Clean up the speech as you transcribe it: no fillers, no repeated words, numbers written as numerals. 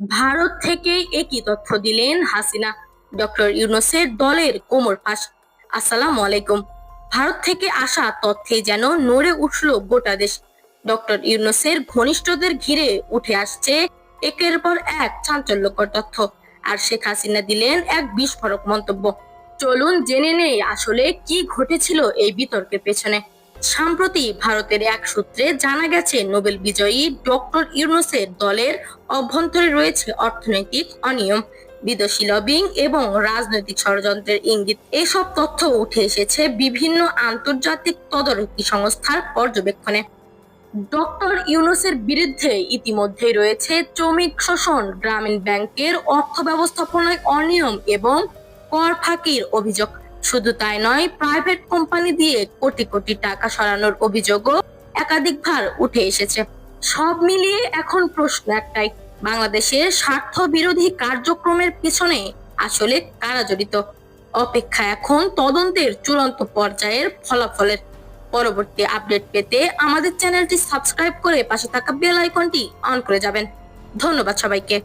ভারত থেকে একই তথ্য দিলেন হাসিনা। ডক্টর ইউনূসের দলের কোমর ফাঁস। আসসালামু আলাইকুম। ভারত থেকে আসা তথ্যে যেন নড়ে উঠল গোটা দেশ। ডক্টর ইউনূসের ঘনিষ্ঠদের ঘিরে উঠে আসছে একের পর এক চাঞ্চল্যকর তথ্য, আর শেখ হাসিনা দিলেন এক বিস্ফোরক মন্তব্য। চলুন জেনে নেই আসলে কি ঘটেছিল এই বিতর্কের পেছনে। সম্প্রতি ভারতের এক সূত্রে জানা গেছে, নোবেল বিজয়ী ডক্টর ইউনূসের দলের অভ্যন্তরে রয়েছে অর্থনৈতিক অনিয়ম, বিদেশি লবিং এবং রাজনৈতিক ষড়যন্ত্রের ইঙ্গিত। এসব তথ্য উঠে এসেছে বিভিন্ন আন্তর্জাতিক তদারকি সংস্থার পর্যবেক্ষণে। ডক্টর ইউনূসের বিরুদ্ধে ইতিমধ্যেই রয়েছে শ্রমিক শোষণ, গ্রামীণ ব্যাংকের অর্থ ব্যবস্থাপনায় অনিয়ম এবং কর ফাঁকির অভিযোগ। শুধু তাই নয়, প্রাইভেট কোম্পানি দিয়ে কোটি কোটি টাকা সরানোর অভিযোগও একাধিকবার উঠে এসেছে। সব মিলিয়ে এখন প্রশ্ন একটাই, বাংলাদেশের স্বার্থ বিরোধী কার্যক্রমের পিছনে আসলে কারা জড়িত? অপেক্ষা এখন তদন্তের চূড়ান্ত পর্যায়ের ফলাফলের। পরবর্তী আপডেট পেতে আমাদের চ্যানেলটি সাবস্ক্রাইব করে পাশে থাকা বেল আইকনটি অন করে যাবেন। ধন্যবাদ সবাইকে।